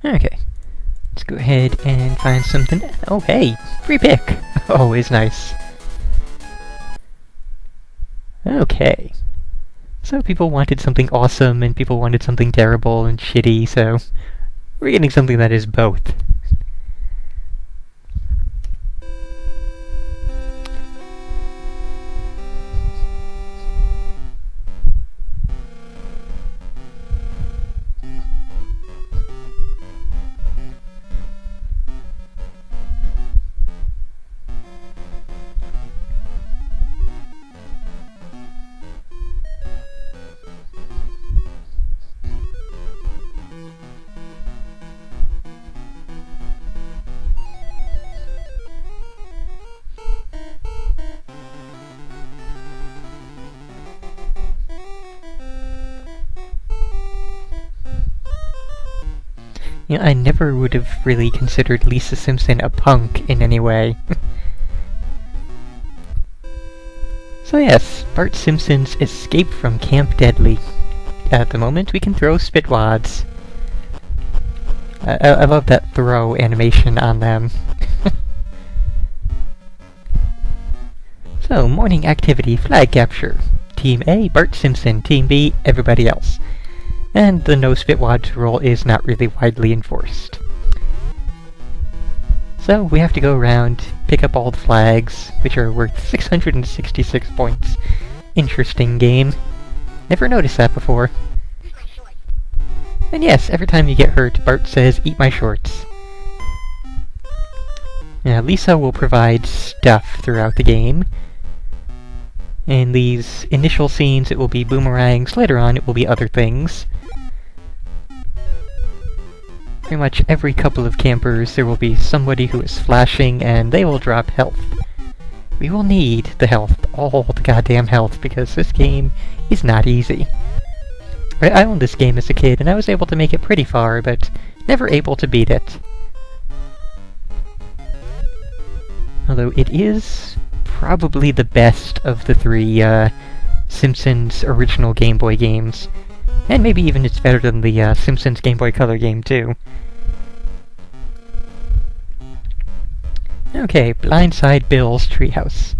Okay. Let's go ahead and find something. Oh, hey! Free pick! Always nice. Okay. So people wanted something awesome, and people wanted something terrible and shitty, so we're getting something that is both. You know, I never would have really considered Lisa Simpson a punk in any way. So yes, Bart Simpson's escape from Camp Deadly. At the moment, we can throw spitwads. I love that throw animation on them. So, morning activity, flag capture. Team A, Bart Simpson. Team B, everybody else. And the no spitwads rule is not really widely enforced. So, we have to go around, pick up all the flags, which are worth 666 points. Interesting game. Never noticed that before. And yes, every time you get hurt, Bart says, "Eat my shorts." Now, Lisa will provide stuff throughout the game. In these initial scenes, it will be boomerangs. Later on, it will be other things. Pretty much every couple of campers, there will be somebody who is flashing, and they will drop health. We will need the health, all the goddamn health, because this game is not easy. I owned this game as a kid, and I was able to make it pretty far, but never able to beat it. Although it is probably the best of the three Simpsons original Game Boy games. And maybe even it's better than the Simpsons Game Boy Color game, too. Okay, Blindside Bill's treehouse.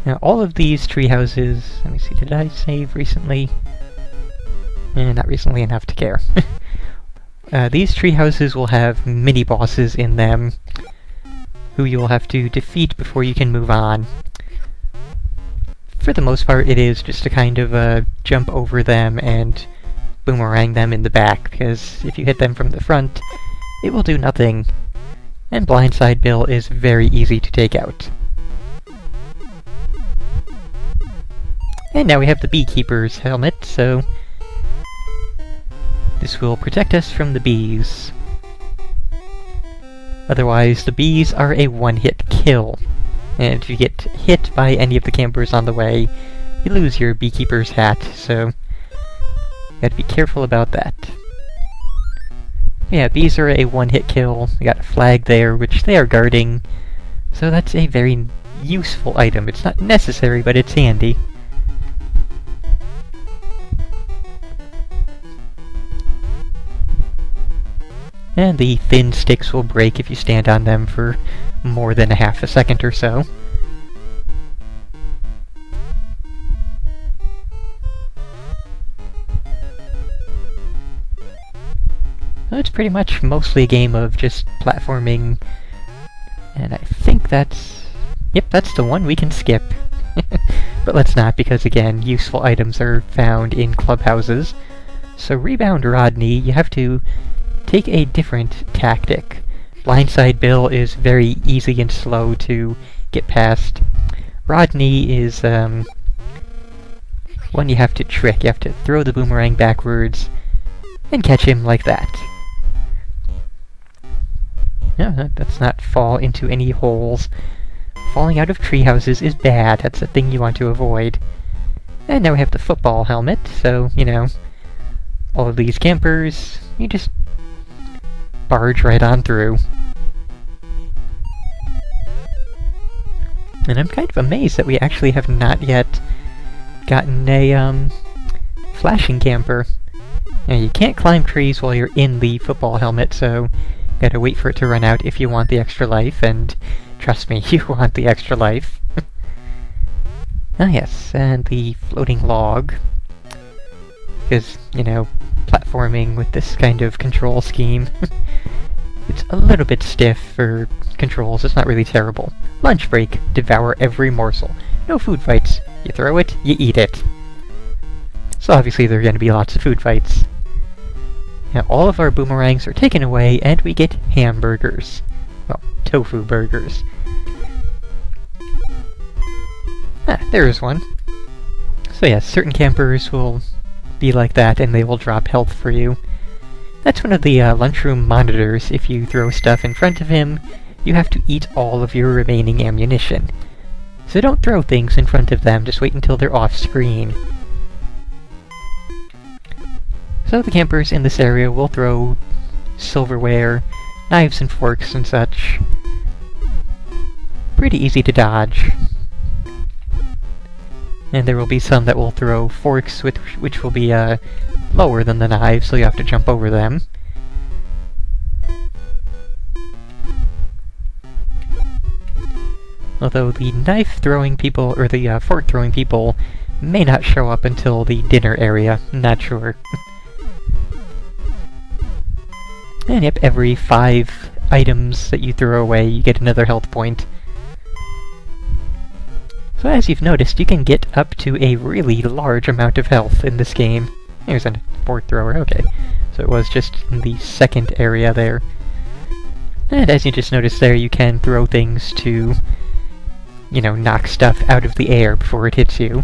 Now, all of these treehouses... Let me see, did I save recently? Not recently enough to care. These treehouses will have mini-bosses in them, who you'll have to defeat before you can move on. For the most part, it is just to kind of jump over them and boomerang them in the back, because if you hit them from the front, it will do nothing. And Blindside Bill is very easy to take out. And now we have the Beekeeper's helmet, so this will protect us from the bees. Otherwise, the bees are a one-hit kill. And if you get hit by any of the campers on the way, you lose your Beekeeper's hat, so you gotta be careful about that. Yeah, bees are a one-hit kill. We got a flag there, which they are guarding, so that's a very useful item. It's not necessary, but it's handy. And the thin sticks will break if you stand on them for more than a half a second or so. It's pretty much mostly a game of just platforming, and I think that's... Yep, that's the one we can skip. But let's not, because again, useful items are found in clubhouses. So Rebound Rodney, you have to take a different tactic. Blindside Bill is very easy and slow to get past. Rodney is one you have to trick. You have to throw the boomerang backwards and catch him like that. Yeah, let's not fall into any holes. Falling out of tree houses is bad. That's a thing you want to avoid. And now we have the football helmet, so, you know, all of these campers, you just barge right on through. And I'm kind of amazed that we actually have not yet gotten a flashing camper. Now, you can't climb trees while you're in the football helmet, so gotta wait for it to run out if you want the extra life, and trust me, you want the extra life. Ah yes, and the floating log. Because, you know, platforming with this kind of control scheme, it's a little bit stiff for controls, it's not really terrible. Lunch break, devour every morsel. No food fights. You throw it, you eat it. So obviously there are going to be lots of food fights. Now all of our boomerangs are taken away, and we get hamburgers. Well, tofu burgers. Ah, there is one. So yes, certain campers will be like that, and they will drop health for you. That's one of the lunchroom monitors. If you throw stuff in front of him, you have to eat all of your remaining ammunition. So don't throw things in front of them, just wait until they're off screen. So the campers in this area will throw silverware, knives and forks and such. Pretty easy to dodge. And there will be some that will throw forks, which will be lower than the knives, so you have to jump over them. Although the knife-throwing people, or the fork-throwing people, may not show up until the dinner area. Not sure. And yep, every 5 items that you throw away, you get another health point. So as you've noticed, you can get up to a really large amount of health in this game. Here's a fork thrower, okay. So it was just in the second area there. And as you just noticed there, you can throw things to, you know, knock stuff out of the air before it hits you.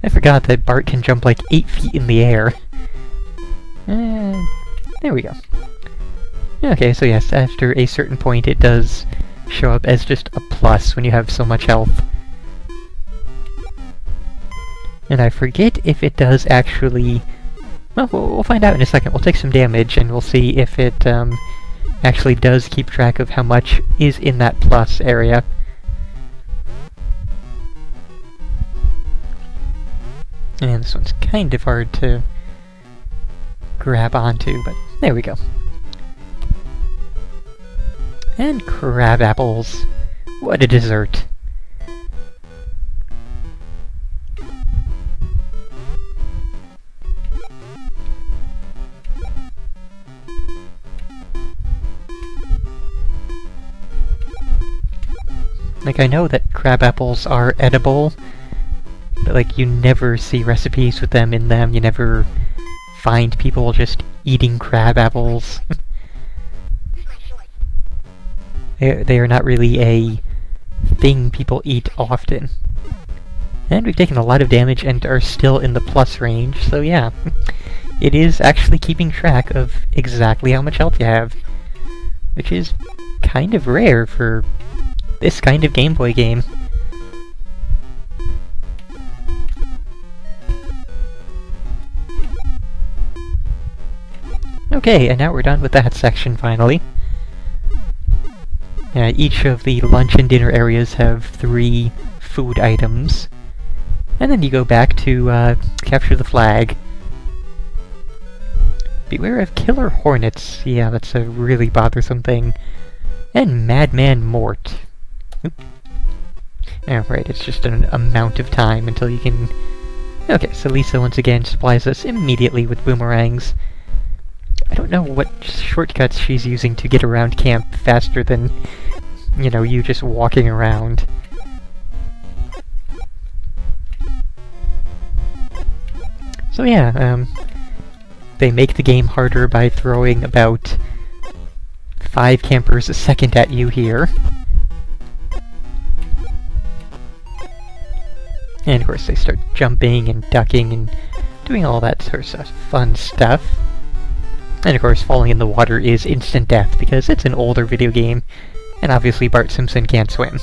I forgot that Bart can jump like 8 feet in the air. And there we go. Okay, so yes, after a certain point it does show up as just a plus when you have so much health. And I forget if it does actually... Well, we'll find out in a second. We'll take some damage and we'll see if it actually does keep track of how much is in that plus area. And this one's kind of hard to grab onto, but there we go. And crab apples. What a dessert. Like, I know that crab apples are edible, but like, you never see recipes with them in them, you never find people just eating crab apples. They are not really a thing people eat often. And we've taken a lot of damage and are still in the plus range, so yeah. It is actually keeping track of exactly how much health you have. Which is kind of rare for this kind of Game Boy game. Okay, and now we're done with that section, finally. Each of the lunch and dinner areas have 3 food items. And then you go back to capture the flag. Beware of killer hornets. Yeah, that's a really bothersome thing. And Madman Mort. Oop. Oh, right, it's just an amount of time until you can... Okay, so Lisa once again supplies us immediately with boomerangs. I don't know what shortcuts she's using to get around camp faster than, you know, you just walking around. So yeah, they make the game harder by throwing about 5 campers a second at you here. And of course they start jumping and ducking and doing all that sort of fun stuff. And of course, falling in the water is instant death, because it's an older video game, and obviously Bart Simpson can't swim.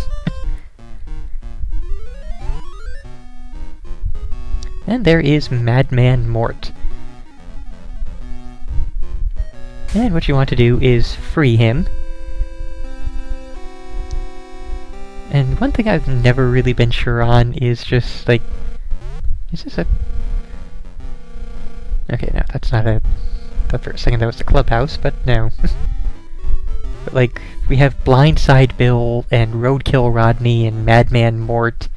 And there is Madman Mort. And what you want to do is free him. And one thing I've never really been sure on is just, like... Is this a... Okay, no, that's not a... I thought for a second that was the clubhouse, but no. But, like, we have Blindside Bill, and Roadkill Rodney, and Madman Mort.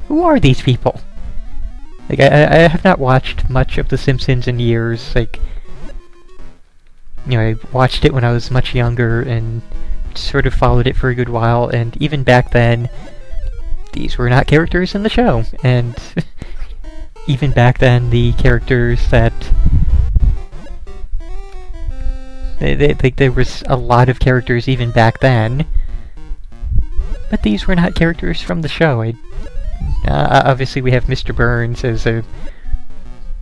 Who are these people? Like, I have not watched much of The Simpsons in years, like... You know, I watched it when I was much younger, and sort of followed it for a good while, and even back then, these were not characters in the show, and... even back then, the characters that... there was a lot of characters even back then, but these were not characters from the show. Obviously we have Mr. Burns as a...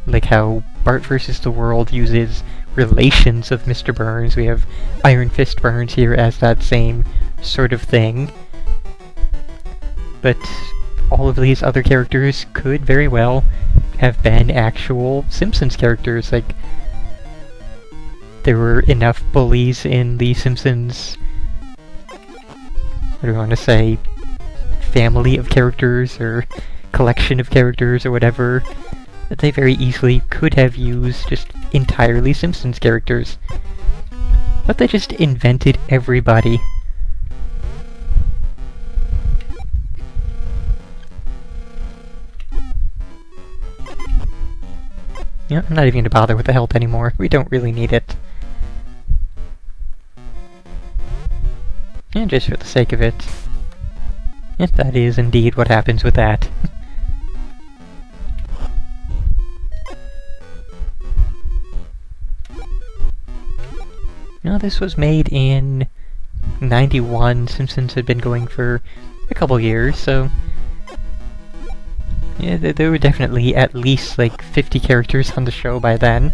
like how Bart vs. the World uses relations of Mr. Burns. We have Iron Fist Burns here as that same sort of thing. But all of these other characters could very well have been actual Simpsons characters. Like, there were enough bullies in the Simpsons, what do I want to say, family of characters, or collection of characters, or whatever, that they very easily could have used just entirely Simpsons characters. But they just invented everybody. You know, I'm not even going to bother with the help anymore. We don't really need it. And just for the sake of it. If that is indeed what happens with that. Now, this was made in 91. Simpsons had been going for a couple years, so... yeah, there were definitely at least, like, 50 characters on the show by then.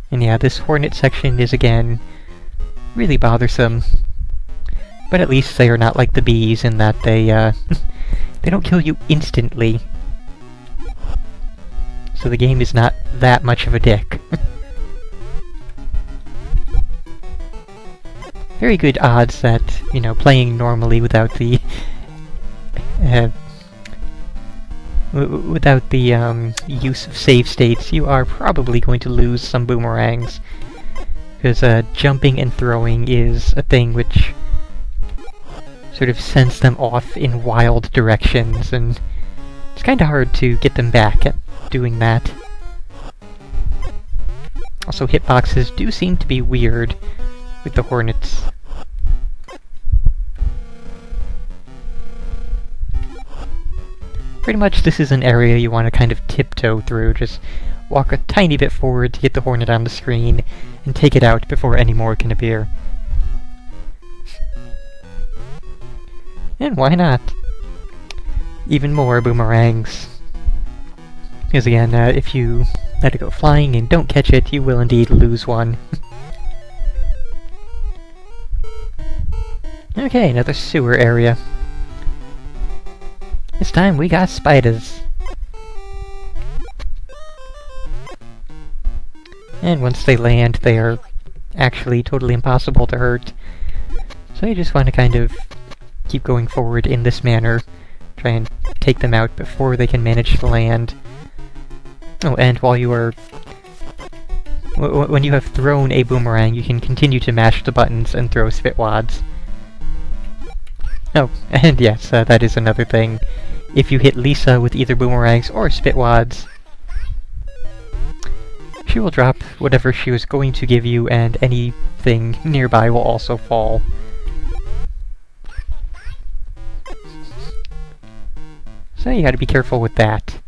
And yeah, this Hornet section is, again, really bothersome. But at least they are not like the bees in that they, they don't kill you instantly. So the game is not that much of a dick. Very good odds that, you know, playing normally without the... without the, use of save states, you are probably going to lose some boomerangs. Because, jumping and throwing is a thing which sort of sends them off in wild directions, and it's kinda hard to get them back at doing that. Also, hitboxes do seem to be weird with the Hornets. Pretty much this is an area you want to kind of tiptoe through, just walk a tiny bit forward to get the Hornet on the screen, and take it out before any more can appear. And why not? Even more boomerangs. Because again, if you let it go flying and don't catch it, you will indeed lose one. Okay, another sewer area. This time we got spiders. And once they land, they are actually totally impossible to hurt. So you just want to kind of keep going forward in this manner. Try and take them out before they can manage to land. Oh, and while you are... when you have thrown a boomerang, you can continue to mash the buttons and throw spitwads. Oh, and yes, that is another thing. If you hit Lisa with either boomerangs or spitwads, she will drop whatever she was going to give you, and anything nearby will also fall. So you gotta be careful with that.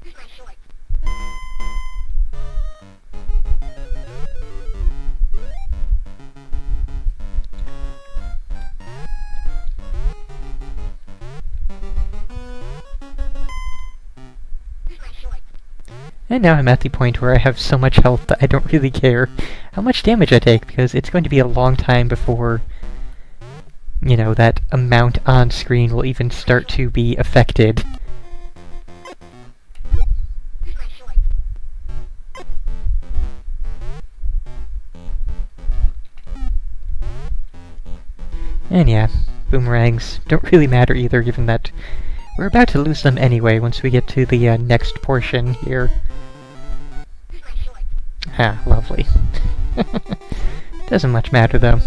And now I'm at the point where I have so much health that I don't really care how much damage I take, because it's going to be a long time before you know, that amount on screen will even start to be affected. And yeah, boomerangs don't really matter either, given that we're about to lose them anyway once we get to the next portion here. Ah, lovely. Doesn't much matter though.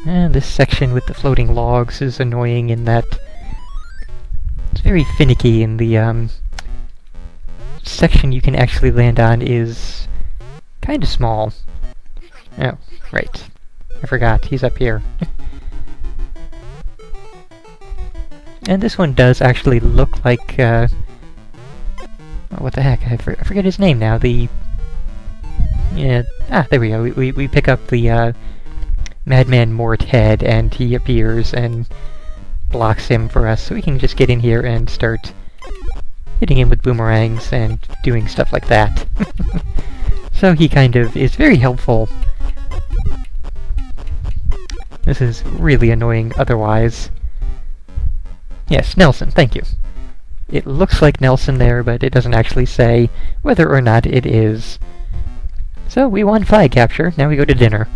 And this section with the floating logs is annoying in that it's very finicky, and the section you can actually land on is kind of small. Oh, right. I forgot, he's up here. And this one does actually look like, oh, what the heck, I forget his name now, yeah, there we go, we pick up the, Madman Mort head, and he appears and blocks him for us, so we can just get in here and start hitting him with boomerangs and doing stuff like that. So he kind of is very helpful. This is really annoying otherwise. Yes, Nelson, thank you. It looks like Nelson there, but it doesn't actually say whether or not it is. So we won flag capture, now we go to dinner.